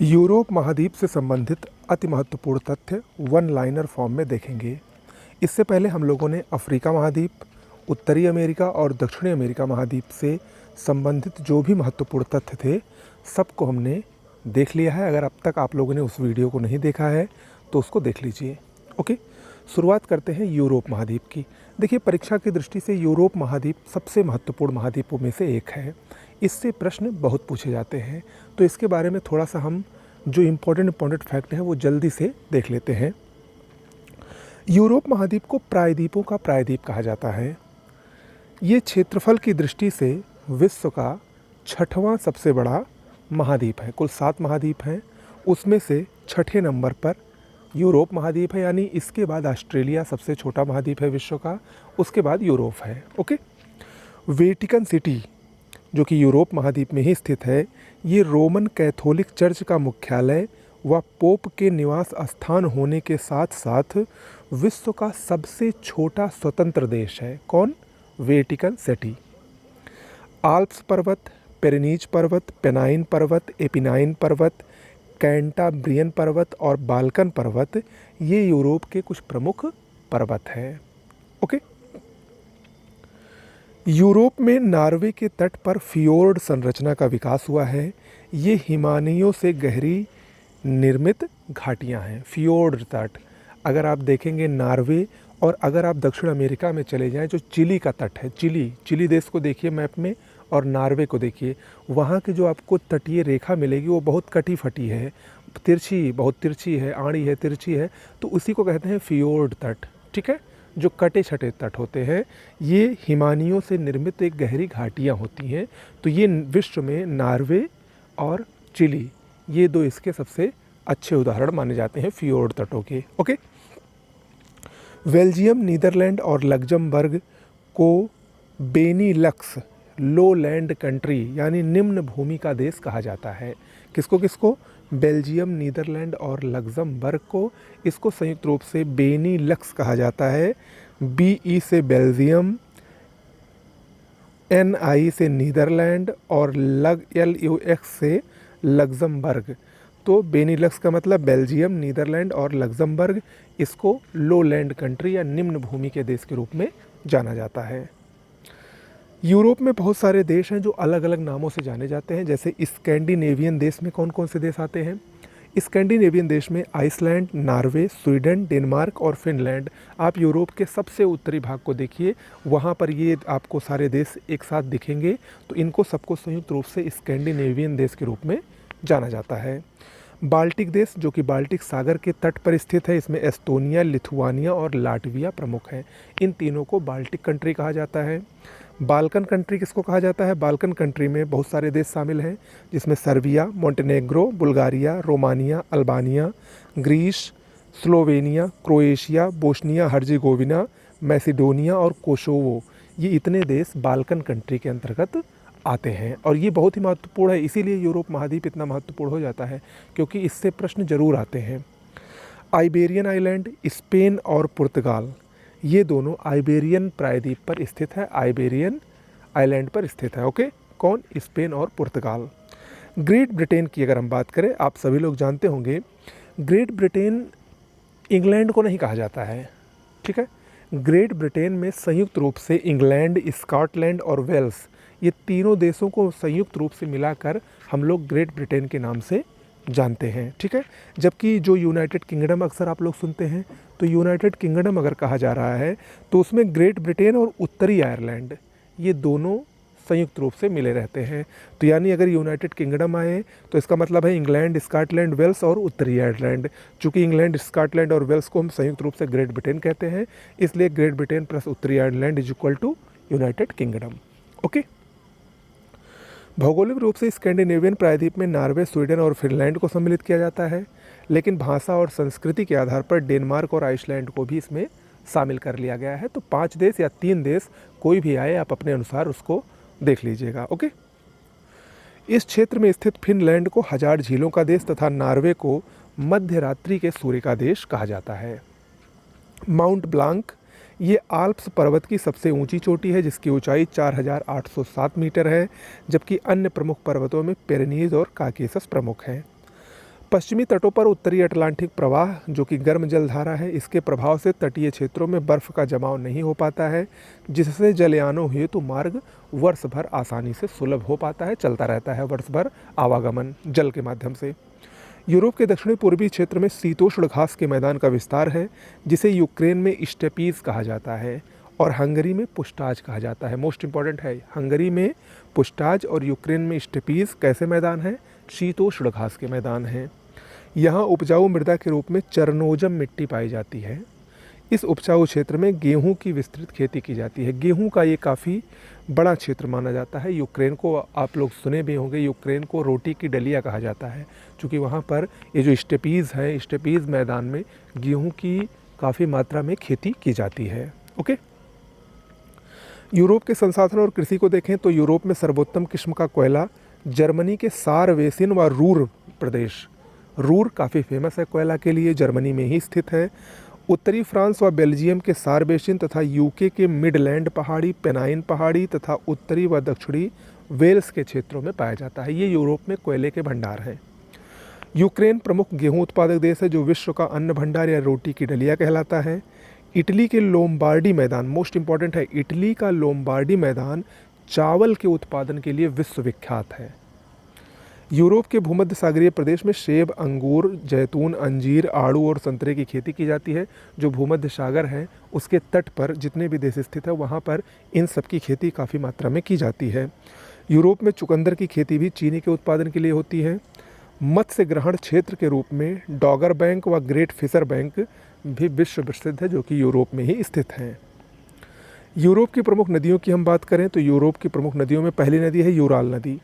Europe महाद्वीप से संबंधित अति महत्वपूर्ण तथ्य वन लाइनर फॉर्म में देखेंगे। इससे पहले हम लोगों ने अफ्रीका महाद्वीप, उत्तरी अमेरिका और दक्षिणी अमेरिका महाद्वीप से संबंधित जो भी महत्वपूर्ण तथ्य थे सबको हमने देख लिया है। अगर अब तक आप लोगों ने उस वीडियो को नहीं देखा है तो उसको देख लीजिए। ओके, शुरुआत करते हैं यूरोप महाद्वीप की। देखिए, परीक्षा की दृष्टि से यूरोप महाद्वीप सबसे महत्वपूर्ण महाद्वीपों में से एक है। इससे प्रश्न बहुत पूछे जाते हैं, तो इसके बारे में थोड़ा सा हम जो इम्पोर्टेंट फैक्ट है वो जल्दी से देख लेते हैं। यूरोप महाद्वीप को प्रायद्वीपों का प्रायद्वीप कहा जाता है। ये क्षेत्रफल की दृष्टि से विश्व का 6वां सबसे बड़ा महाद्वीप है। कुल 7 महाद्वीप हैं, उसमें से 6ठे नंबर पर यूरोप महाद्वीप है, यानी इसके बाद ऑस्ट्रेलिया सबसे छोटा महाद्वीप है विश्व का, उसके बाद यूरोप है। ओके, वेटिकन सिटी जो कि यूरोप महाद्वीप में ही स्थित है, ये रोमन कैथोलिक चर्च का मुख्यालय व पोप के निवास स्थान होने के साथ साथ विश्व का सबसे छोटा स्वतंत्र देश है। कौन? Vatican city. आल्प्स पर्वत, पेरेनीज पर्वत, पेनाइन पर्वत, एपिनाइन पर्वत, कैंटाब्रियन पर्वत और बाल्कन पर्वत ये यूरोप के कुछ प्रमुख पर्वत हैं। ओके, यूरोप में नॉर्वे के तट पर फियोर्ड संरचना का विकास हुआ है। ये हिमानियों से गहरी निर्मित घाटियां हैं। फियोर्ड तट, अगर आप देखेंगे नॉर्वे, और अगर आप दक्षिण अमेरिका में चले जाएं, जो चिली का तट है, चिली देश को देखिए मैप में, और नॉर्वे को देखिए, वहाँ की जो आपको तटीय रेखा मिलेगी वो बहुत कटी फटी है, तिरछी, बहुत तिरछी है, आड़ी है, तिरछी है, तो उसी को कहते हैं फियोर्ड तट। ठीक है, जो कटे छटे तट होते हैं, ये हिमानियों से निर्मित एक गहरी घाटियाँ होती हैं। तो ये विश्व में नॉर्वे और चिली, ये दो इसके सबसे अच्छे उदाहरण माने जाते हैं फियोर्ड तटों के। ओके, बेल्जियम, नीदरलैंड और लग्जमबर्ग को बेनीलक्स लोलैंड कंट्री यानी निम्न भूमि का देश कहा जाता है। किसको किसको? बेल्जियम, नीदरलैंड और लग्जमबर्ग को, इसको संयुक्त रूप से बेनीलक्स कहा जाता है। BE से बेल्जियम, NI से नीदरलैंड और LUX से लग्जमबर्ग। तो बेनीलक्स का मतलब बेल्जियम, नीदरलैंड और लग्जमबर्ग, इसको लोलैंड कंट्री या निम्न भूमि के देश के रूप में जाना जाता है। यूरोप में बहुत सारे देश हैं जो अलग अलग नामों से जाने जाते हैं। जैसे स्कैंडिनेवियन देश में कौन कौन से देश आते हैं? स्कैंडिनेवियन देश में आइसलैंड, नॉर्वे, स्वीडन, डेनमार्क और फिनलैंड। आप यूरोप के सबसे उत्तरी भाग को देखिए, वहाँ पर ये आपको सारे देश एक साथ दिखेंगे, तो इनको सबको संयुक्त रूप से स्कैंडिनेवियन देश के रूप में जाना जाता है। बाल्टिक देश, जो कि बाल्टिक सागर के तट पर स्थित है, इसमें एस्टोनिया, लिथुआनिया और लाटविया प्रमुख हैं। इन तीनों को बाल्टिक कंट्री कहा जाता है। बाल्कन कंट्री किसको कहा जाता है? बाल्कन कंट्री में बहुत सारे देश शामिल हैं, जिसमें Serbia, Montenegro, Bulgaria, Romania, Albania, Greece, Slovenia, Croatia, Bosnia Herzegovina, Macedonia और कोसोवो, ये इतने देश बाल्कन कंट्री के अंतर्गत आते हैं। और ये बहुत ही महत्वपूर्ण है, इसीलिए यूरोप महाद्वीप इतना महत्वपूर्ण हो जाता है, क्योंकि इससे प्रश्न जरूर आते हैं। आइबेरियन आइलैंड, स्पेन और पुर्तगाल, ये दोनों आइबेरियन प्रायद्वीप पर स्थित है, आइबेरियन आइलैंड पर स्थित है। ओके, कौन? स्पेन और पुर्तगाल। ग्रेट ब्रिटेन की अगर हम बात करें, आप सभी लोग जानते होंगे, ग्रेट ब्रिटेन इंग्लैंड को नहीं कहा जाता है। ठीक है, ग्रेट ब्रिटेन में संयुक्त रूप से इंग्लैंड, स्कॉटलैंड और वेल्स, ये तीनों देशों को संयुक्त रूप से मिलाकर हम लोग ग्रेट ब्रिटेन के नाम से जानते हैं। ठीक है, जबकि जो यूनाइटेड किंगडम अक्सर आप लोग सुनते हैं, तो यूनाइटेड किंगडम अगर कहा जा रहा है तो उसमें ग्रेट ब्रिटेन और उत्तरी आयरलैंड, ये दोनों संयुक्त रूप से मिले रहते हैं। तो यानी अगर यूनाइटेड किंगडम आए तो इसका मतलब है इंग्लैंड, स्कॉटलैंड, वेल्स और उत्तरी आयरलैंड। चूँकि इंग्लैंड, स्कॉटलैंड और वेल्स को हम संयुक्त रूप से ग्रेट ब्रिटेन कहते हैं, इसलिए ग्रेट ब्रिटेन प्लस उत्तरी Ireland is equal to United Kingdom. Okay, भौगोलिक रूप से स्कैंडिनेवियन प्रायद्वीप में नॉर्वे, स्वीडन और फिनलैंड को सम्मिलित किया जाता है, लेकिन भाषा और संस्कृति के आधार पर डेनमार्क और आइसलैंड को भी इसमें शामिल कर लिया गया है। तो 5 देश या 3 देश कोई भी आए, आप अपने अनुसार उसको देख लीजिएगा। ओके, इस क्षेत्र में स्थित फिनलैंड को 1000 झीलों का देश तथा नॉर्वे को मध्य रात्रि के सूर्य का देश कहा जाता है। माउंट ब्लांक, ये आल्प्स पर्वत की सबसे ऊंची चोटी है, जिसकी ऊंचाई 4807 मीटर है, जबकि अन्य प्रमुख पर्वतों में पेरेनीज और काकेसस प्रमुख हैं। पश्चिमी तटों पर उत्तरी अटलांटिक प्रवाह जो कि गर्म जलधारा है, इसके प्रभाव से तटीय क्षेत्रों में बर्फ़ का जमाव नहीं हो पाता है, जिससे जलयानों हेतु मार्ग वर्ष भर आसानी से सुलभ हो पाता है, चलता रहता है वर्ष भर आवागमन जल के माध्यम से। यूरोप के दक्षिणी पूर्वी क्षेत्र में शीतोष्ण घास के मैदान का विस्तार है, जिसे यूक्रेन में स्टेपीज कहा जाता है और हंगरी में पुष्टाज कहा जाता है। मोस्ट इंपॉर्टेंट है, हंगरी में पुष्टाज और यूक्रेन में स्टेपीज कैसे मैदान हैं? शीतोष्ण घास के मैदान हैं। यहाँ उपजाऊ मृदा के रूप में चरनोजम मिट्टी पाई जाती है। इस उपजाऊ क्षेत्र में गेहूं की विस्तृत खेती की जाती है। गेहूं का ये काफ़ी बड़ा क्षेत्र माना जाता है। यूक्रेन को आप लोग सुने भी होंगे, यूक्रेन को रोटी की डलिया कहा जाता है, क्योंकि वहाँ पर ये जो स्टेपीज़ हैं, स्टेपीज़ मैदान में गेहूं की काफ़ी मात्रा में खेती की जाती है। ओके, यूरोप के संसाधन और कृषि को देखें तो यूरोप में सर्वोत्तम किस्म का कोयला जर्मनी के सारवेसिन व रूर प्रदेश, रूर काफ़ी फेमस है कोयला के लिए, जर्मनी में ही स्थित है। उत्तरी फ्रांस व बेल्जियम के सारबेसिन तथा यूके के मिडलैंड पहाड़ी, पेनाइन पहाड़ी तथा उत्तरी व दक्षिणी वेल्स के क्षेत्रों में पाया जाता है। ये यूरोप में कोयले के भंडार हैं। यूक्रेन प्रमुख गेहूं उत्पादक देश है, जो विश्व का अन्न भंडार या रोटी की डलिया कहलाता है। इटली के लोम्बार्डी मैदान, मोस्ट इंपॉर्टेंट है, इटली का लोम्बार्डी मैदान चावल के उत्पादन के लिए विश्वविख्यात है। यूरोप के भूमध्य सागरीय प्रदेश में सेब, अंगूर, जैतून, अंजीर, आड़ू और संतरे की खेती की जाती है। जो भूमध्य सागर है उसके तट पर जितने भी देश स्थित है वहाँ पर इन सब की खेती काफ़ी मात्रा में की जाती है। यूरोप में चुकंदर की खेती भी चीनी के उत्पादन के लिए होती है। मत्स्य ग्रहण क्षेत्र के रूप में डॉगर बैंक व ग्रेट फिशर बैंक भी विश्व प्रसिद्ध है, जो कि यूरोप में ही स्थित हैं। यूरोप की प्रमुख नदियों की हम बात करें तो यूरोप की प्रमुख नदियों में पहली नदी है यूराल नदी।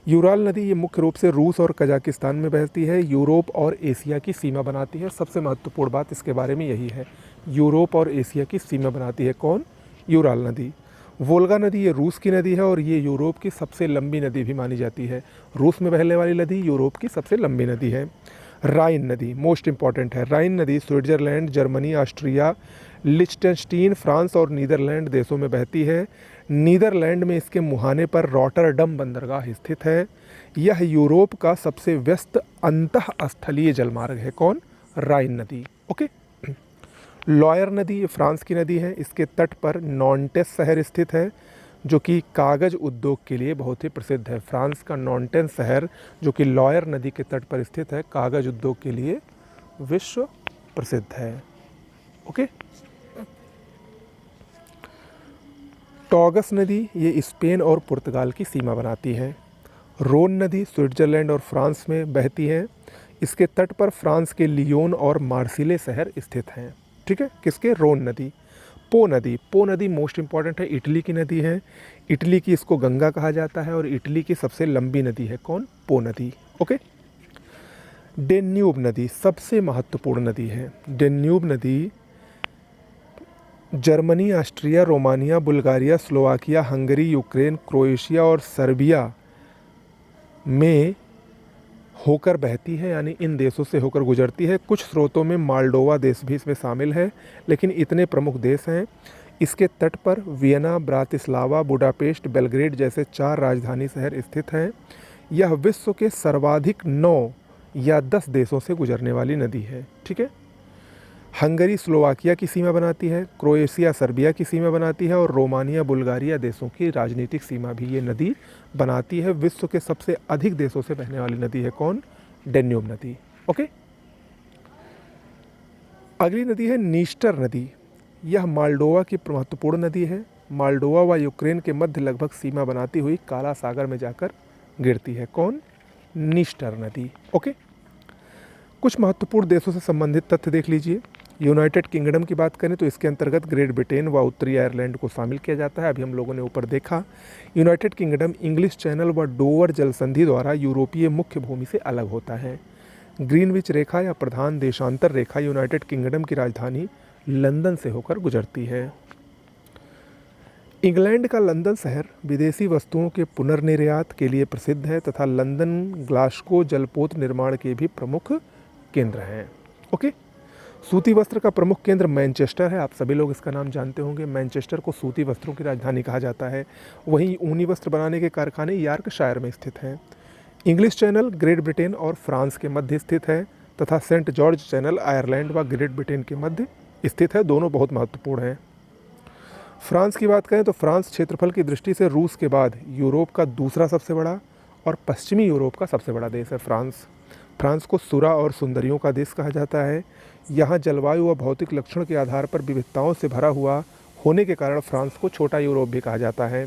यूराल नदी ये मुख्य रूप से रूस और कजाकिस्तान में बहती है, यूरोप और एशिया की सीमा बनाती है। सबसे महत्वपूर्ण बात इसके बारे में यही है, यूरोप और एशिया की सीमा बनाती है कौन? यूराल नदी। वोल्गा नदी ये रूस की नदी है और ये यूरोप की सबसे लंबी नदी भी मानी जाती है। रूस में बहने वाली नदी यूरोप की सबसे लंबी नदी है। राइन नदी मोस्ट इंपॉर्टेंट है। राइन नदी स्विट्जरलैंड, जर्मनी, ऑस्ट्रिया, लिechtenstein, फ्रांस और नीदरलैंड देशों में बहती है। नीदरलैंड में इसके मुहाने पर रॉटरडम बंदरगाह स्थित है। यह यूरोप का सबसे व्यस्त अंतःस्थलीय जलमार्ग है। कौन? राइन नदी। ओके, लॉयर नदी ये फ्रांस की नदी है। इसके तट पर नॉन्टेस शहर स्थित है, जो कि कागज़ उद्योग के लिए बहुत ही प्रसिद्ध है। फ्रांस का नॉन्टेस शहर जो कि लॉयर नदी के तट पर स्थित है, कागज़ उद्योग के लिए विश्व प्रसिद्ध है। ओके, टॉगस नदी ये स्पेन और पुर्तगाल की सीमा बनाती है। रोन नदी स्विट्जरलैंड और फ्रांस में बहती है। इसके तट पर फ्रांस के लियोन और मार्सिले शहर स्थित हैं। ठीक है, किसके? रोन नदी। पो नदी, पो नदी मोस्ट इंपॉर्टेंट है, इटली की नदी है। इटली की इसको गंगा कहा जाता है और इटली की सबसे लंबी नदी है कौन? पो नदी। ओके, डेन्यूब नदी सबसे महत्वपूर्ण नदी है। डेन्यूब नदी Germany, Austria, Romania, Bulgaria, Slovakia, Hungary, Ukraine, Croatia और सर्बिया में होकर बहती है, यानी इन देशों से होकर गुजरती है। कुछ स्रोतों में माल्डोवा देश भी इसमें शामिल है, लेकिन इतने प्रमुख देश हैं। इसके तट पर वियना, ब्रातिस्लावा, बुडापेस्ट, बेलग्रेड जैसे 4 राजधानी शहर स्थित हैं। यह विश्व के सर्वाधिक 9 या 10 देशों से गुजरने वाली नदी है। ठीक है, हंगरी स्लोवाकिया की सीमा बनाती है, क्रोएशिया सर्बिया की सीमा बनाती है और रोमानिया बुल्गारिया देशों की राजनीतिक सीमा भी ये नदी बनाती है। विश्व के सबसे अधिक देशों से बहने वाली नदी है कौन? डेन्यूब नदी। ओके, अगली नदी है नीस्टर नदी। यह माल्डोवा की महत्वपूर्ण नदी है। माल्डोवा व यूक्रेन के मध्य लगभग सीमा बनाती हुई काला सागर में जाकर गिरती है। कौन? नीस्टर नदी। ओके, कुछ महत्वपूर्ण देशों से संबंधित तथ्य देख लीजिए। यूनाइटेड किंगडम की बात करें तो इसके अंतर्गत ग्रेट ब्रिटेन व उत्तरी आयरलैंड को शामिल किया जाता है। अभी हम लोगों ने ऊपर देखा, यूनाइटेड किंगडम इंग्लिश चैनल व डोवर जल संधि द्वारा यूरोपीय मुख्य भूमि से अलग होता है। ग्रीनविच रेखा या प्रधान देशांतर रेखा यूनाइटेड किंगडम की राजधानी लंदन से होकर गुजरती है। इंग्लैंड का लंदन शहर विदेशी वस्तुओं के पुनर्निर्यात के लिए प्रसिद्ध है तथा लंदन ग्लासगो जलपोत निर्माण के भी प्रमुख केंद्र हैं। ओके, सूती वस्त्र का प्रमुख केंद्र मैनचेस्टर है। आप सभी लोग इसका नाम जानते होंगे। मैनचेस्टर को सूती वस्त्रों की राजधानी कहा जाता है। वहीं ऊनी वस्त्र बनाने के कारखाने यॉर्कशायर में स्थित हैं। इंग्लिश चैनल ग्रेट ब्रिटेन और फ्रांस के मध्य स्थित है तथा सेंट जॉर्ज चैनल आयरलैंड व ग्रेट ब्रिटेन के मध्य स्थित है। दोनों बहुत महत्वपूर्ण हैं। फ्रांस की बात करें तो फ्रांस क्षेत्रफल की दृष्टि से रूस के बाद यूरोप का दूसरा सबसे बड़ा और पश्चिमी यूरोप का सबसे बड़ा देश है फ्रांस। फ्रांस को सुरा और सुंदरियों का देश कहा जाता है। यहाँ जलवायु व भौतिक लक्षण के आधार पर विविधताओं से भरा हुआ होने के कारण फ्रांस को छोटा यूरोप भी कहा जाता है।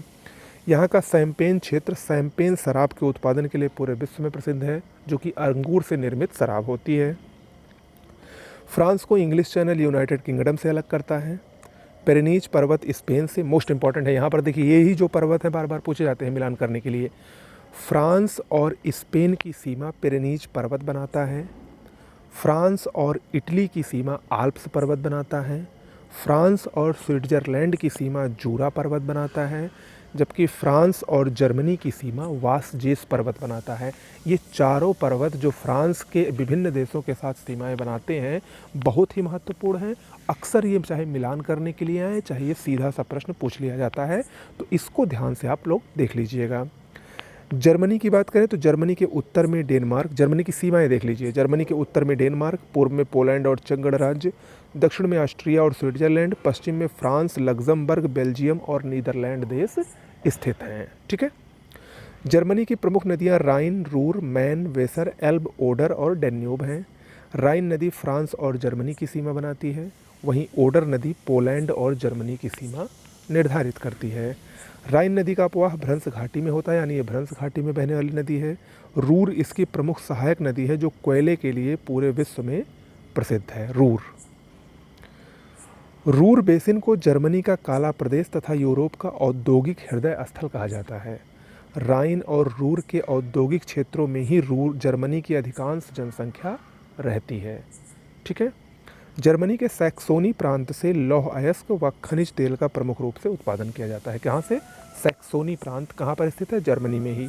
यहाँ का शैम्पेन क्षेत्र शैम्पेन शराब के उत्पादन के लिए पूरे विश्व में प्रसिद्ध है, जो कि अंगूर से निर्मित शराब होती है। फ्रांस को इंग्लिश चैनल यूनाइटेड किंगडम से अलग करता है। पेरेनीज पर्वत स्पेन से मोस्ट इंपॉर्टेंट है। यहाँ पर देखिए ये ही जो पर्वत है बार बार पूछे जाते हैं मिलान करने के लिए। फ्रांस और स्पेन की सीमा पेरेनीज पर्वत बनाता है। फ्रांस और इटली की सीमा आल्प्स पर्वत बनाता है। फ्रांस और स्विट्ज़रलैंड की सीमा जूरा पर्वत बनाता है, जबकि फ्रांस और जर्मनी की सीमा वासजेस पर्वत बनाता है। ये चारों पर्वत जो फ्रांस के विभिन्न देशों के साथ सीमाएं बनाते हैं बहुत ही महत्वपूर्ण हैं। अक्सर ये चाहे मिलान करने के लिए आए, चाहे ये सीधा सा प्रश्न पूछ लिया जाता है, तो इसको ध्यान से आप लोग देख लीजिएगा। जर्मनी की बात करें तो जर्मनी के उत्तर में डेनमार्क, जर्मनी की सीमाएं देख लीजिए। जर्मनी के उत्तर में डेनमार्क, पूर्व में पोलैंड और चेक गणराज्य, दक्षिण में ऑस्ट्रिया और स्विट्जरलैंड, पश्चिम में फ्रांस, लग्जमबर्ग, बेल्जियम और नीदरलैंड देश स्थित हैं। ठीक है। जर्मनी की प्रमुख नदियां Rhine, Ruhr, Main, Weser, Elbe, Oder और डेन्यूब हैं। राइन नदी फ्रांस और जर्मनी की सीमा बनाती है, वहीं ओडर नदी पोलैंड और जर्मनी की सीमा निर्धारित करती है। राइन नदी का प्रवाह भ्रंश घाटी में होता है, यानी ये भ्रंश घाटी में बहने वाली नदी है। रूर इसकी प्रमुख सहायक नदी है जो कोयले के लिए पूरे विश्व में प्रसिद्ध है। रूर बेसिन को जर्मनी का काला प्रदेश तथा यूरोप का औद्योगिक हृदय स्थल कहा जाता है। राइन और रूर के औद्योगिक क्षेत्रों में ही रूर जर्मनी की अधिकांश जनसंख्या रहती है। ठीक है। जर्मनी के सैक्सोनी प्रांत से लौह अयस्क व खनिज तेल का प्रमुख रूप से उत्पादन किया जाता है। कहाँ से? सैक्सोनी प्रांत कहाँ पर स्थित है? जर्मनी में ही।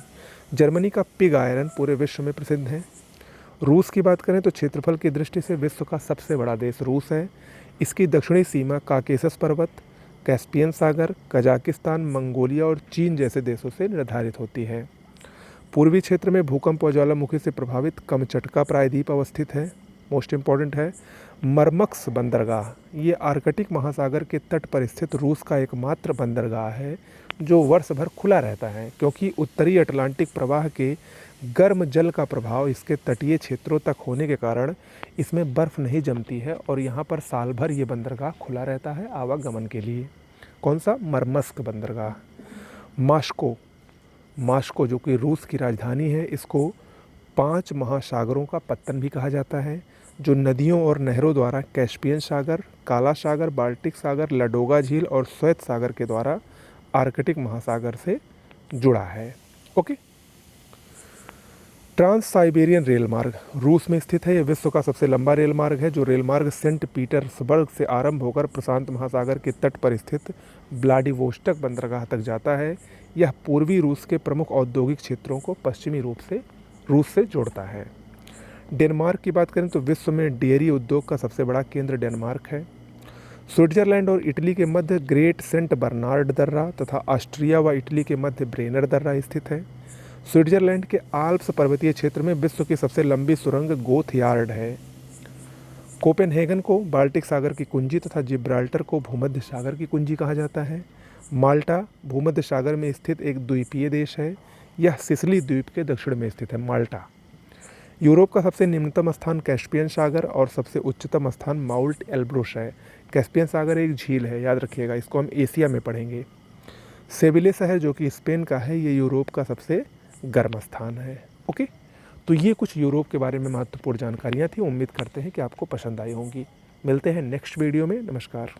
जर्मनी का पिग आयरन पूरे विश्व में प्रसिद्ध है। रूस की बात करें तो क्षेत्रफल की दृष्टि से विश्व का सबसे बड़ा देश रूस है। इसकी दक्षिणी सीमा काकेसस पर्वत, कैस्पियन सागर, कजाकिस्तान, मंगोलिया और चीन जैसे देशों से निर्धारित होती है। पूर्वी क्षेत्र में भूकंप और ज्वालामुखी से प्रभावित कमचटका प्रायद्वीप अवस्थित है। मोस्ट इम्पॉर्टेंट है मरमक्स बंदरगाह। ये आर्कटिक महासागर के तट पर स्थित रूस का एकमात्र बंदरगाह है जो वर्ष भर खुला रहता है, क्योंकि उत्तरी अटलांटिक प्रवाह के गर्म जल का प्रभाव इसके तटीय क्षेत्रों तक होने के कारण इसमें बर्फ़ नहीं जमती है और यहाँ पर साल भर ये बंदरगाह खुला रहता है आवागमन के लिए। कौन सा? मरमस्क बंदरगाह। मास्को जो कि रूस की राजधानी है, इसको 5 महासागरों का पत्तन भी कहा जाता है, जो नदियों और नहरों द्वारा कैस्पियन सागर, काला सागर, बाल्टिक सागर, लडोगा झील और श्वेत सागर के द्वारा आर्कटिक महासागर से जुड़ा है। ओके। ट्रांस साइबेरियन रेल मार्ग रूस में स्थित है। यह विश्व का सबसे लंबा रेल मार्ग है, जो रेल मार्ग सेंट पीटर्सबर्ग से आरंभ होकर प्रशांत महासागर के तट पर स्थित व्लादिवोस्टोक बंदरगाह तक जाता है। यह पूर्वी रूस के प्रमुख औद्योगिक क्षेत्रों को पश्चिमी रूस से जोड़ता है। डेनमार्क की बात करें तो विश्व में डेयरी उद्योग का सबसे बड़ा केंद्र डेनमार्क है। स्विट्जरलैंड और इटली के मध्य ग्रेट सेंट बर्नार्ड दर्रा तथा ऑस्ट्रिया व इटली के मध्य ब्रेनर दर्रा स्थित है। स्विट्जरलैंड के आल्प्स पर्वतीय क्षेत्र में विश्व की सबसे लंबी सुरंग गोथयार्ड है। कोपेनहेगन को बाल्टिक सागर की कुंजी तथा जिब्राल्टर को भूमध्य सागर की कुंजी कहा जाता है। माल्टा भूमध्य सागर में स्थित एक द्वीपीय देश है। यह सिसिली द्वीप के दक्षिण में स्थित है माल्टा। यूरोप का सबसे निम्नतम स्थान कैस्पियन सागर और सबसे उच्चतम स्थान माउंट एल्ब्रुस है। कैस्पियन सागर एक झील है, याद रखिएगा, इसको हम एशिया में पढ़ेंगे। सेविले शहर जो कि स्पेन का है, ये यूरोप का सबसे गर्म स्थान है। ओके, तो ये कुछ यूरोप के बारे में महत्वपूर्ण जानकारियाँ थी। उम्मीद करते हैं कि आपको पसंद आई होंगी। मिलते हैं नेक्स्ट वीडियो में। नमस्कार।